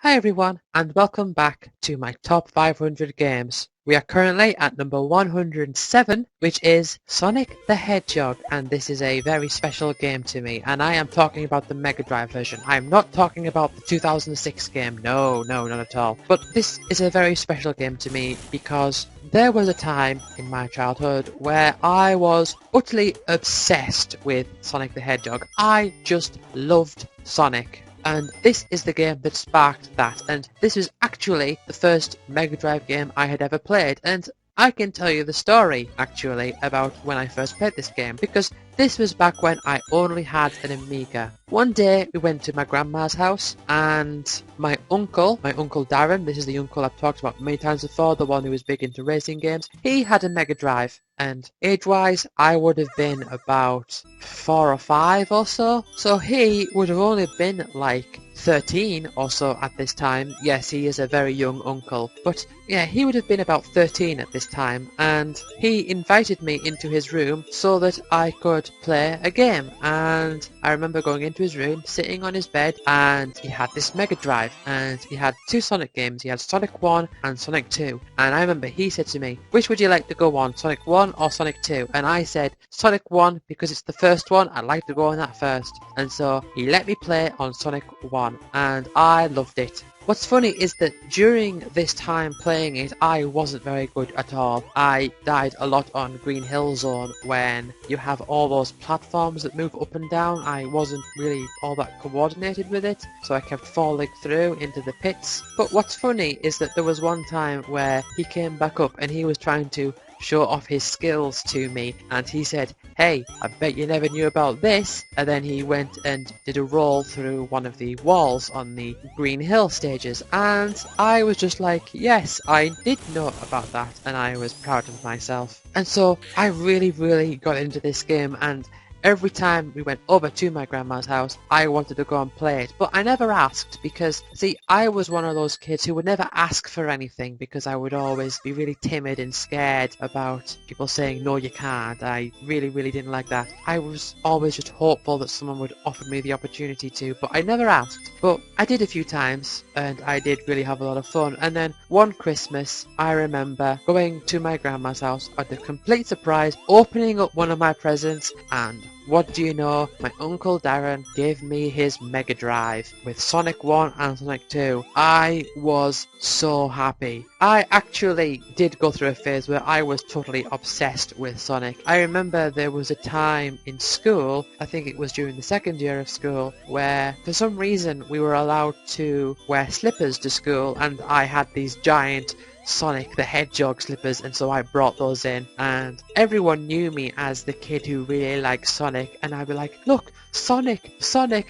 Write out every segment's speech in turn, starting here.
Hi everyone, and welcome back to my top 500 games. We are currently at number 107, which is Sonic the Hedgehog, and this is a very special game to me, and I am talking about the Mega Drive version. I am not talking about the 2006 game, no, not at all. But this is a very special game to me because there was a time in my childhood where I was utterly obsessed with Sonic the Hedgehog. I just loved Sonic. And this is the game that sparked that, and this was actually the first Mega Drive game I had ever played, and I can tell you the story, actually, about when I first played this game, because this was back when I only had an Amiga. One day, we went to my grandma's house, and my uncle Darren, this is the uncle I've talked about many times before, the one who was big into racing games, he had a Mega Drive, and age-wise, I would have been about 4 or 5 or so, so he would have only been like 13 or so at this time. Yes, he is a very young uncle, but yeah, he would have been about 13 at this time, and he invited me into his room so that I could play a game. And I remember going into his room, sitting on his bed, and he had this Mega Drive, and he had 2 Sonic games. He had Sonic 1 and Sonic 2, and I remember he said to me, which would you like to go on, Sonic 1 or Sonic 2? And I said, Sonic 1, because it's the first one, I'd like to go on that first. And so he let me play on Sonic 1, and I loved it. What's funny is that during this time playing it, I wasn't very good at all. I died a lot on Green Hill Zone when you have all those platforms that move up and down. I wasn't really all that coordinated with it, so I kept falling through into the pits. But what's funny is that there was one time where he came back up and he was trying to show off his skills to me, and he said, "Hey, I bet you never knew about this," and then he went and did a roll through one of the walls on the Green Hill stages, and I was just like, yes, I did know about that, and I was proud of myself. And so I really got into this game, and every time we went over to my grandma's house, I wanted to go and play it, but I never asked because, see, I was one of those kids who would never ask for anything because I would always be really timid and scared about people saying, no, you can't. I really didn't like that. I was always just hopeful that someone would offer me the opportunity to, but I never asked. But I did a few times, and I did really have a lot of fun. And then one Christmas, I remember going to my grandma's house at a complete surprise, opening up one of my presents, and what do you know? My Uncle Darren gave me his Mega Drive with Sonic 1 and Sonic 2. I was so happy. I actually did go through a phase where I was totally obsessed with Sonic. I remember there was a time in school, I think it was during the second year of school, where for some reason we were allowed to wear slippers to school, and I had these giant Sonic the Hedgehog slippers, and so I brought those in, and everyone knew me as the kid who really liked Sonic, and I'd be like, look, Sonic!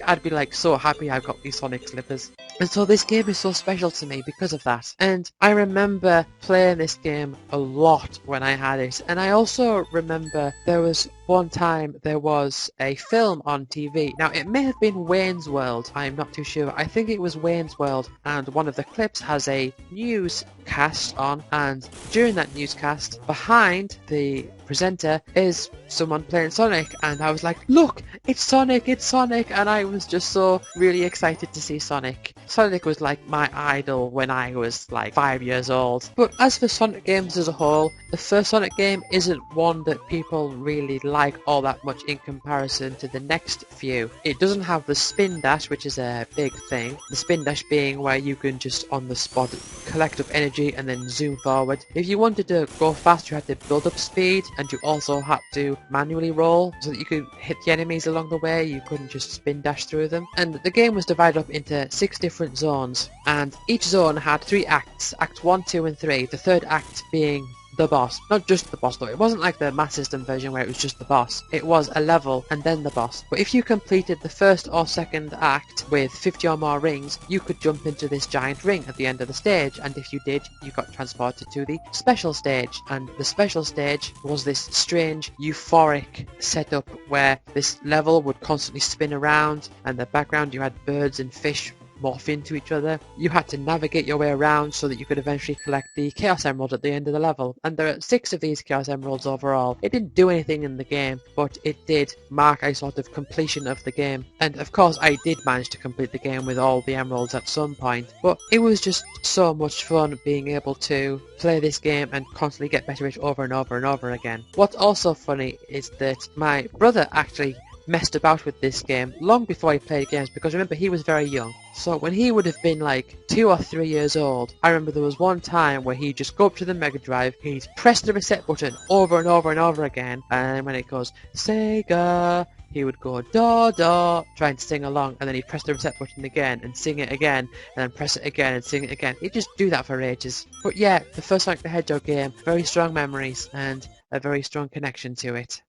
I'd be like so happy I've got these Sonic slippers. And so this game is so special to me because of that. And I remember playing this game a lot when I had it. And I also remember there was one time there was a film on TV. Now, it may have been Wayne's World. I'm not too sure. I think it was Wayne's World. And one of the clips has a newscast on. And during that newscast, behind the presenter is someone playing Sonic, and I was like, look, it's Sonic, and I was just so really excited to see Sonic. Sonic was like my idol when I was like 5 years old. But as for Sonic games as a whole, the first Sonic game isn't one that people really like all that much in comparison to the next few. It doesn't have the spin dash, which is a big thing. The spin dash being where you can just on the spot collect up energy and then zoom forward. If you wanted to go fast, you had to build up speed, and you also had to manually roll so that you could hit the enemies along the way. You couldn't just spin dash through them. And the game was divided up into 6 different zones, and each zone had 3 acts, Act 1, 2 and 3, the third act being the boss. Not just the boss though, it wasn't like the Master System version where it was just the boss. It was a level and then the boss. But if you completed the first or second act with 50 or more rings, you could jump into this giant ring at the end of the stage, and if you did, you got transported to the special stage. And the special stage was this strange euphoric setup where this level would constantly spin around, and in the background you had birds and fish morph into each other. You had to navigate your way around so that you could eventually collect the Chaos Emerald at the end of the level. And there are 6 of these Chaos Emeralds overall. It didn't do anything in the game, but it did mark a sort of completion of the game. And of course I did manage to complete the game with all the emeralds at some point, but it was just so much fun being able to play this game and constantly get better at it over and over and over again. What's also funny is that my brother actually messed about with this game long before he played games, because remember, he was very young. So when he would have been like 2 or 3 years old, I remember there was one time where he'd just go up to the Mega Drive, he'd press the reset button over and over and over again, and when it goes Sega, he would go da da, trying to sing along, and then he'd press the reset button again and sing it again, and then press it again and sing it again. He'd just do that for ages. But yeah, the first Sonic the Hedgehog game, very strong memories and a very strong connection to it.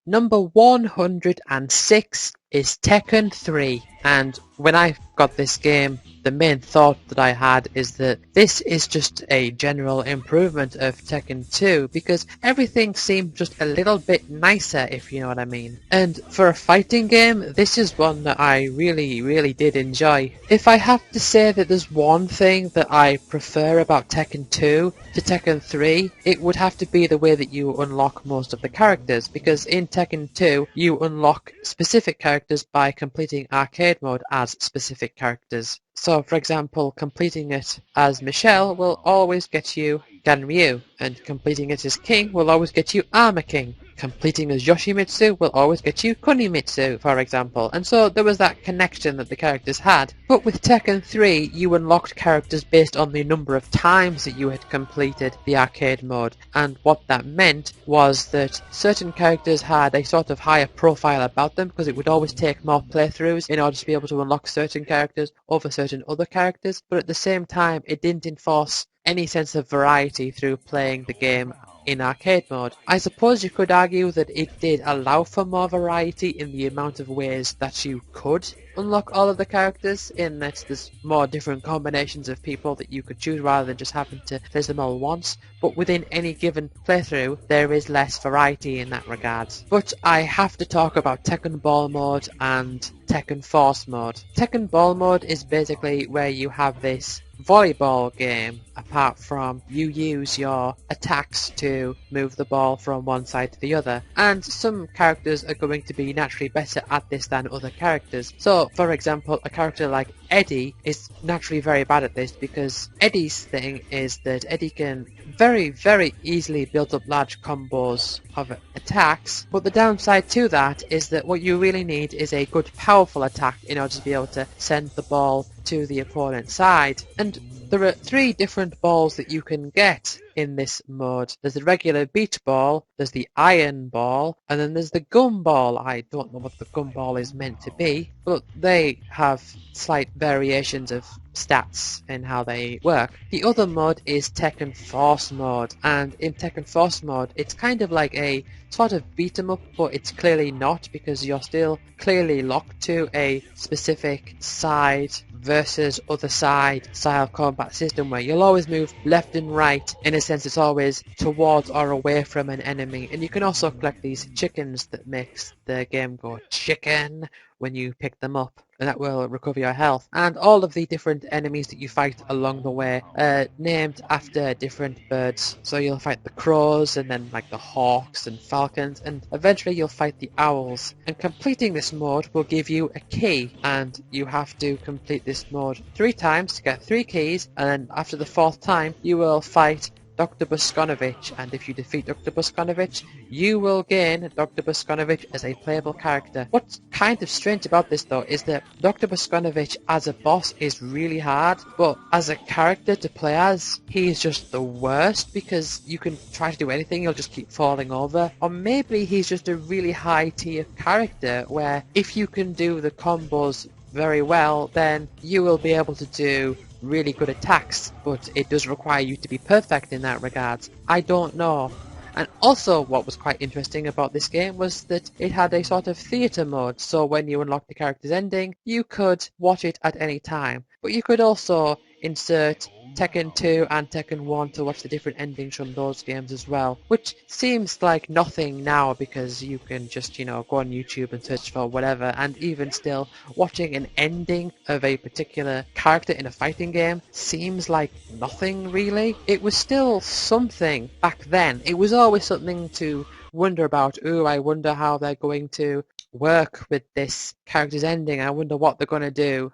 Number 106 is Tekken 3, and when I got this game, the main thought that I had is that this is just a general improvement of Tekken 2, because everything seemed just a little bit nicer, if you know what I mean. And for a fighting game, this is one that I really did enjoy. If I have to say that there's one thing that I prefer about Tekken 2 to Tekken 3, it would have to be the way that you unlock most of the characters, because in Tekken 2, you unlock specific characters by completing arcade mode as specific characters. So, for example, completing it as Michelle will always get you Ganryu, and completing it as King will always get you Armor King. Completing as Yoshimitsu will always get you Kunimitsu, for example, and so there was that connection that the characters had. But with Tekken 3, you unlocked characters based on the number of times that you had completed the arcade mode, and what that meant was that certain characters had a sort of higher profile about them, because it would always take more playthroughs in order to be able to unlock certain characters over certain other characters, but at the same time it didn't enforce any sense of variety through playing the game in arcade mode. I suppose you could argue that it did allow for more variety in the amount of ways that you could unlock all of the characters, in that there's more different combinations of people that you could choose rather than just having to play them all once, but within any given playthrough there is less variety in that regard. But I have to talk about Tekken Ball mode and Tekken Force mode. Tekken Ball mode is basically where you have this volleyball game, apart from you use your attacks to move the ball from one side to the other, and some characters are going to be naturally better at this than other characters. So for example, a character like Eddie is naturally very bad at this, because Eddie's thing is that Eddie can very easily build up large combos of attacks, but the downside to that is that what you really need is a good powerful attack in order to be able to send the ball to the opponent's side. And there are 3 different balls that you can get in this mode. There's the regular beach ball, there's the iron ball, and then there's the gumball. I don't know what the gumball is meant to be, but they have slight variations of stats in how they work. The other mode is Tekken Force mode, and in Tekken Force mode it's kind of like a sort of beat 'em up, but it's clearly not, because you're still clearly locked to a specific side versus other side style combat system, where you'll always move left and right. In a sense, it's always towards or away from an enemy, and you can also collect these chickens that makes the game go chicken when you pick them up, and that will recover your health. And all of the different enemies that you fight along the way are named after different birds. So you'll fight the crows, and then like the hawks and falcons, and eventually you'll fight the owls. And completing this mode will give you a key, and you have to complete this mode 3 times to get 3 keys, and then after the 4th time you will fight Dr. Boskonovich, and if you defeat Dr. Boskonovich, you will gain Dr. Boskonovich as a playable character. What's kind of strange about this though is that Dr. Boskonovich as a boss is really hard, but as a character to play as, he is just the worst, because you can try to do anything, you'll just keep falling over. Or maybe he's just a really high tier character, where if you can do the combos very well, then you will be able to do really good attacks, but it does require you to be perfect in that regard. I don't know. And also what was quite interesting about this game was that it had a sort of theatre mode, so when you unlocked the character's ending, you could watch it at any time. But you could also insert Tekken 2 and Tekken 1 to watch the different endings from those games as well, which seems like nothing now because you can just, go on YouTube and search for whatever, and even still, watching an ending of a particular character in a fighting game seems like nothing really. It was still something back then. It was always something to wonder about. Ooh, I wonder how they're going to work with this character's ending. I wonder what they're going to do.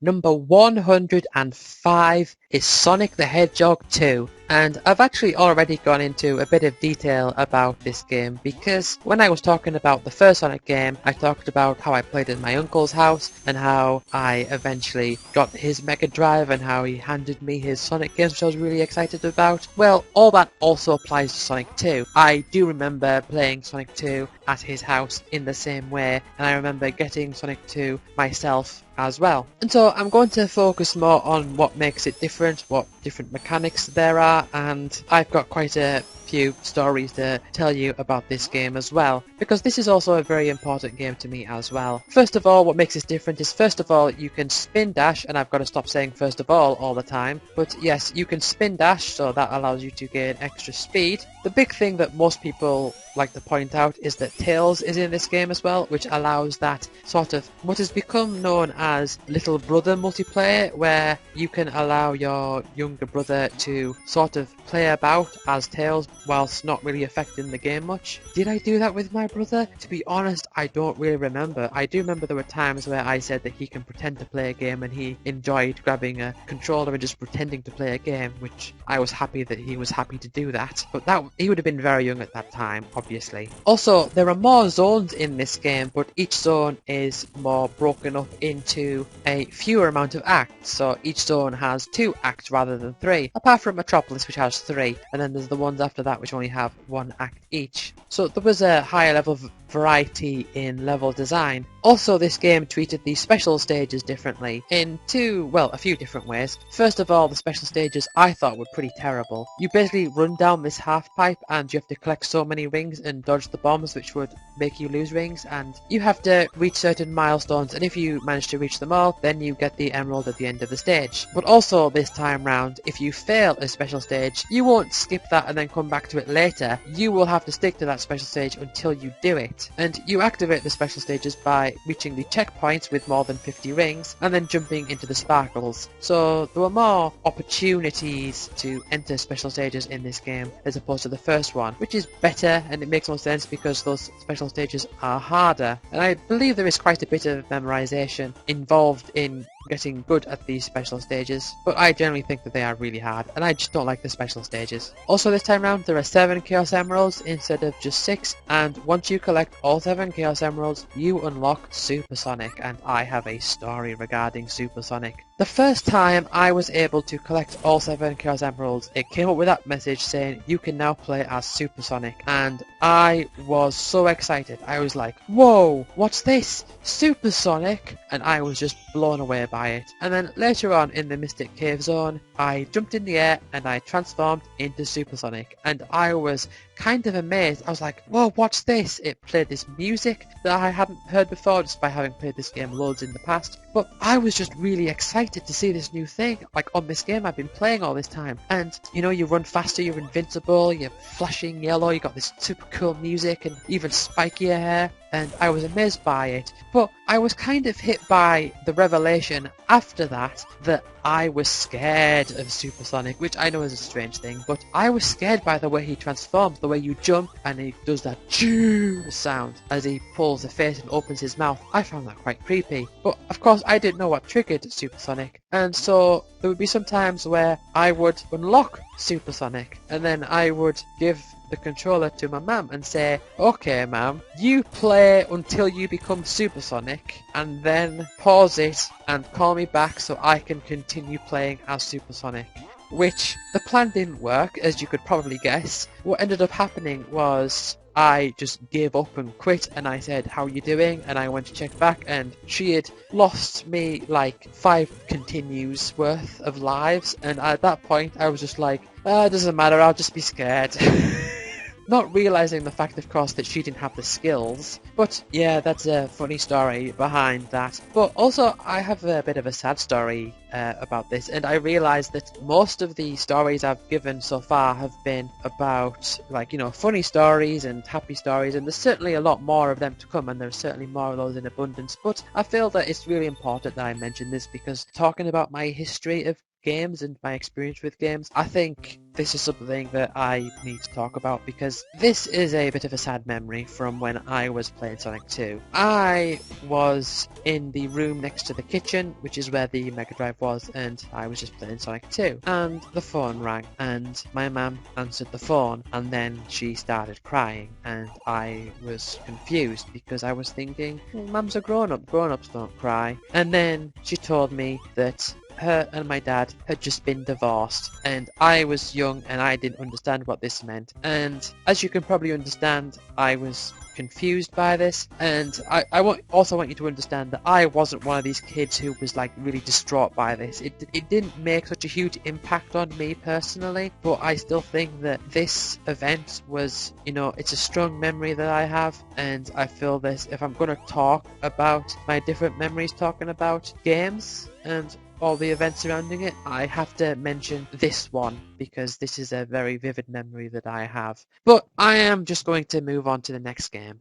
Number 105 is Sonic the Hedgehog 2, and I've actually already gone into a bit of detail about this game because when I was talking about the first Sonic game, I talked about how I played in my uncle's house and how I eventually got his Mega Drive and how he handed me his Sonic games, which I was really excited about. Well, all that also applies to Sonic 2. I do remember playing Sonic 2 at his house in the same way, and I remember getting Sonic 2 myself as well. And so I'm going to focus more on what makes it different, what different mechanics there are, and I've got quite a few stories to tell you about this game as well, because this is also a very important game to me as well. First of all, what makes this different is, first of all, you can spin dash, and I've got to stop saying first of all the time, but yes, you can spin dash, so that allows you to gain extra speed. The big thing that most people like to point out is that Tails is in this game as well, which allows that sort of what has become known as little brother multiplayer, where you can allow your younger brother to sort of play about as Tails whilst not really affecting the game much. Did I do that with my brother? To be honest, I don't really remember. I do remember there were times where I said that he can pretend to play a game and he enjoyed grabbing a controller and just pretending to play a game, which I was happy that he was happy to do that. But he would have been very young at that time, obviously. Also, there are more zones in this game, but each zone is more broken up into a fewer amount of acts. So each zone has 2 acts rather than 3, apart from Metropolis, which has 3, and then there's the ones after that which only have 1 act each. So there was a higher level of variety in level design. Also, this game treated the special stages differently in a few different ways. First of all, the special stages I thought were pretty terrible. You basically run down this half pipe and you have to collect so many rings and dodge the bombs which would make you lose rings, and you have to reach certain milestones, and if you manage to reach them all, then you get the emerald at the end of the stage. But also this time round, if you fail a special stage, you won't skip that and then come back to it later. You will have to stick to that special stage until you do it. And you activate the special stages by reaching the checkpoints with more than 50 rings and then jumping into the sparkles. So there were more opportunities to enter special stages in this game as opposed to the first one, which is better, and it makes more sense because those special stages are harder. And I believe there is quite a bit of memorization involved in getting good at these special stages, but I generally think that they are really hard, and I just don't like the special stages. Also this time round, there are 7 Chaos Emeralds instead of just 6, and once you collect all 7 Chaos Emeralds, you unlock Super Sonic, and I have a story regarding Super Sonic. The first time I was able to collect all 7 Chaos Emeralds, it came up with that message saying you can now play as Super Sonic, and I was so excited. I was like, whoa, what's this? Super Sonic? And I was just blown away by it. And then later on in the Mystic Cave Zone, I jumped in the air and I transformed into Super Sonic, and I was kind of amazed. I was like, whoa, what's this? It played this music that I hadn't heard before, just by having played this game loads in the past. But I was just really excited to see this new thing, like on this game I've been playing all this time. And, you run faster, you're invincible, you're flashing yellow, you got this super cool music and even spikier hair. And I was amazed by it. But I was kind of hit by the revelation after that I was scared of Super Sonic, which I know is a strange thing, but I was scared by the way he transforms, the way you jump and he does that choo sound as he pulls the face and opens his mouth. I found that quite creepy. But of course I didn't know what triggered Super Sonic, and so there would be some times where I would unlock Super Sonic and then I would give the controller to my mum and say, okay mum, you play until you become Super Sonic and then pause it and call me back so I can continue playing as Super Sonic. Which, the plan didn't work, as you could probably guess. What ended up happening was I just gave up and quit, and I said, how are you doing? And I went to check back and she had lost me like 5 continues worth of lives, and at that point I was just like, it doesn't matter, I'll just be scared. not realizing the fact, of course, that she didn't have the skills. But yeah, that's a funny story behind that. But also, I have a bit of a sad story about this, and I realized that most of the stories I've given so far have been about, like, you know, funny stories and happy stories, and there's certainly a lot more of them to come, and there's certainly more of those in abundance. But I feel that it's really important that I mention this, because talking about my history of games and my experience with games, I think this is something that I need to talk about, because this is a bit of a sad memory from when I was playing Sonic 2. I was in the room next to the kitchen, which is where the Mega Drive was, and I was just playing Sonic 2, and the phone rang, and my mum answered the phone, and then she started crying, and I was confused because I was thinking, well, Mum's a grown-up, grown-ups don't cry. And then she told me that her and my dad had just been divorced, and I was young and I didn't understand what this meant, and as you can probably understand, I was confused by this. And I also want you to understand that I wasn't one of these kids who was like really distraught by this. It didn't make such a huge impact on me personally, but I still think that this event was, you know, it's a strong memory that I have, and I feel this, if I'm going to talk about my different memories talking about games and all the events surrounding it, I have to mention this one, because this is a very vivid memory that I have. But I am just going to move on to the next game.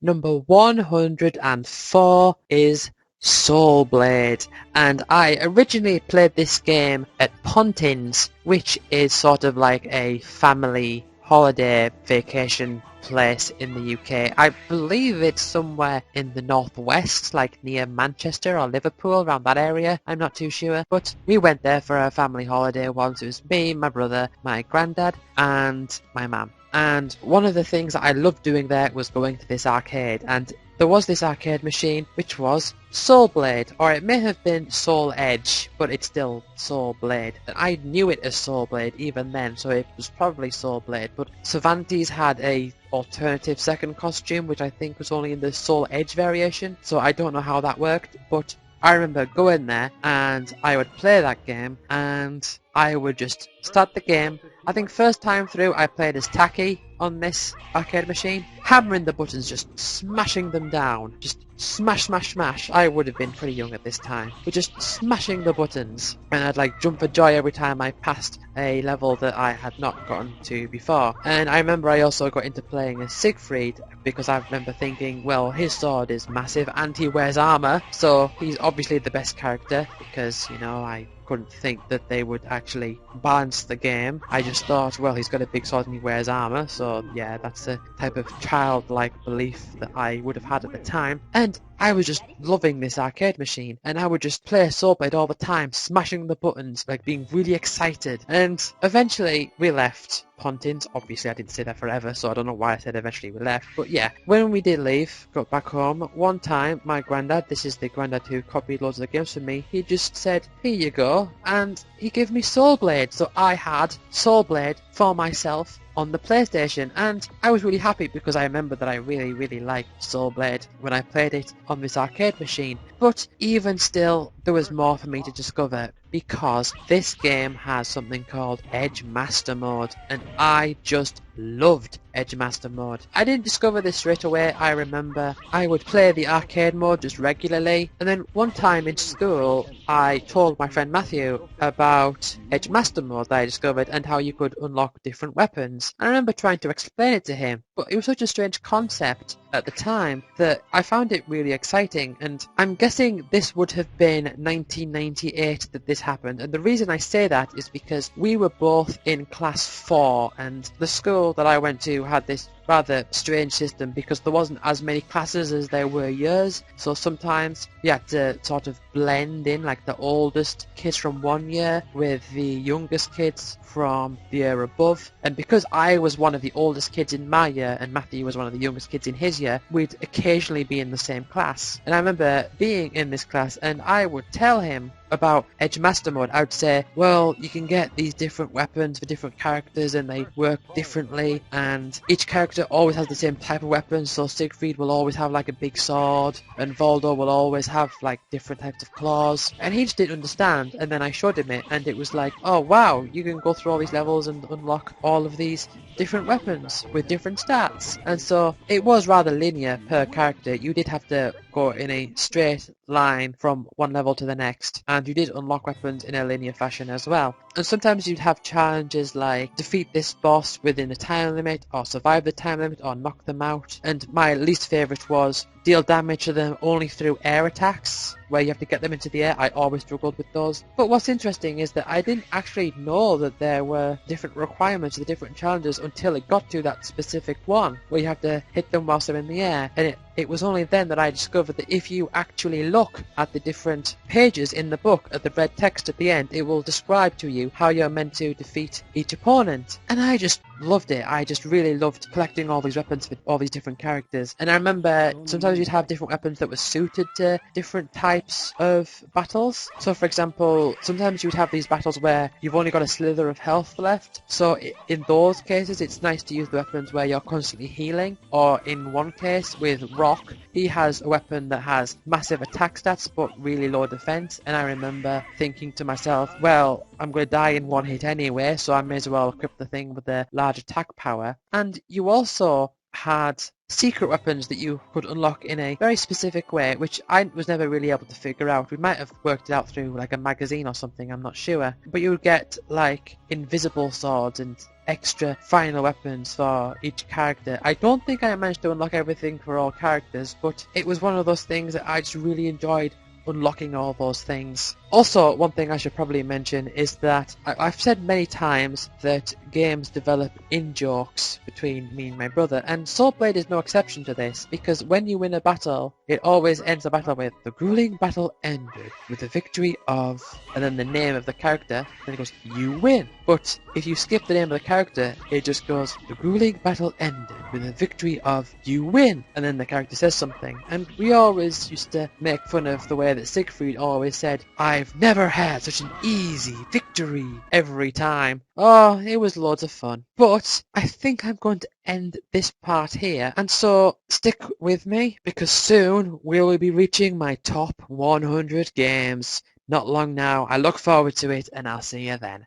Number 104 is Soul Blade, and I originally played this game at Pontins, which is sort of like a family holiday vacation place in the UK. I believe it's somewhere in the northwest, like near Manchester or Liverpool, around that area. I'm not too sure, but we went there for a family holiday once. It was me, my brother, my granddad, and my mum. And one of the things that I loved doing there was going to this arcade, and there was this arcade machine which was Soul Blade, or it may have been Soul Edge, but it's still Soul Blade. And I knew it as Soul Blade even then, so it was probably Soul Blade. But Cervantes had a alternative second costume, which I think was only in the Soul Edge variation, so I don't know how that worked, but I remember going there and I would play that game, and I would just start the game. I think first time through I played as Taki on this arcade machine, hammering the buttons, just smashing them down, just smash, smash, smash. I would have been pretty young at this time, but just smashing the buttons, and I'd like jump for joy every time I passed a level that I had not gotten to before. And I remember I also got into playing as Siegfried, because I remember thinking, well, his sword is massive and he wears armor, so he's obviously the best character, because, you know, I couldn't think that they would actually balance the game. I just thought, well, he's got a big sword and he wears armor, so yeah, that's the type of childlike belief that I would have had at the time. And I was just loving this arcade machine, and I would just play Soul Blade all the time, smashing the buttons, like being really excited. And eventually we left Pontins. Obviously I didn't stay there forever, so I don't know why I said eventually we left. But yeah, when we did leave, got back home, one time my granddad, this is the granddad who copied loads of the games for me, he just said, here you go, and he gave me Soul Blade. So I had Soul Blade for myself on the PlayStation, and I was really happy because I remember that I really, really liked Soul Blade when I played it on this arcade machine. But even still, there was more for me to discover, because this game has something called Edge Master Mode, and I just loved Edge Master Mode. I didn't discover this straight away. I remember I would play the arcade mode just regularly, and then one time in school I told my friend Matthew about Edge Master Mode that I discovered and how you could unlock different weapons. I remember trying to explain it to him, but it was such a strange concept at the time that I found it really exciting. And I'm guessing this would have been 1998 that this happened, and the reason I say that is because we were both in class 4, and the school that I went to had this rather strange system because there wasn't as many classes as there were years, so sometimes you had to sort of blend in, like the oldest kids from one year with the youngest kids from the year above. And because I was one of the oldest kids in my year and Matthew was one of the youngest kids in his year, we'd occasionally be in the same class. And I remember being in this class and I would tell him about Edge Master Mode, I would say, well, you can get these different weapons for different characters and they work differently, and each character always has the same type of weapon. So Siegfried will always have like a big sword, and Voldo will always have like different types of claws, and he just didn't understand. And then I showed him it, and it was like, oh wow, you can go through all these levels and unlock all of these different weapons with different stats. And so it was rather linear per character. You did have to go in a straight line from one level to the next, and you did unlock weapons in a linear fashion as well. And sometimes you'd have challenges like defeat this boss within a time limit, or survive the time limit, or knock them out. And my least favourite was deal damage to them only through air attacks, where you have to get them into the air. I always struggled with those. But what's interesting is that I didn't actually know that there were different requirements, the different challenges, until it got to that specific one, where you have to hit them whilst they're in the air. And it was only then that I discovered that if you actually look at the different pages in the book, at the red text at the end, it will describe to you how you're meant to defeat each opponent. And I just loved it. I just really loved collecting all these weapons for all these different characters. And I remember sometimes you'd have different weapons that were suited to different types of battles. So for example, sometimes you'd have these battles where you've only got a slither of health left. So in those cases, it's nice to use the weapons where you're constantly healing. Or in one case with Rock, he has a weapon that has massive attack stats but really low defense. And I remember thinking to myself, well, I'm going to die in one hit anyway, so I may as well equip the thing with the large attack power. And you also had secret weapons that you could unlock in a very specific way, which I was never really able to figure out. We might have worked it out through like a magazine or something, I'm not sure. But you would get like invisible swords and extra final weapons for each character. I don't think I managed to unlock everything for all characters, but it was one of those things that I just really enjoyed, unlocking all those things. Also, one thing I should probably mention is that I've said many times that games develop in-jokes between me and my brother, and Soul Blade is no exception to this, because when you win a battle, it always ends the battle with, the grueling battle ended with the victory of, and then the name of the character, then it goes, you win. But if you skip the name of the character, it just goes, the grueling battle ended with the victory of, you win, and then the character says something. And we always used to make fun of the way that Siegfried always said, I've never had such an easy victory every time. Oh, it was loads of fun. But I think I'm going to end this part here, and so stick with me, because soon we will be reaching my top 100 games. Not long now. I look forward to it, and I'll see you then.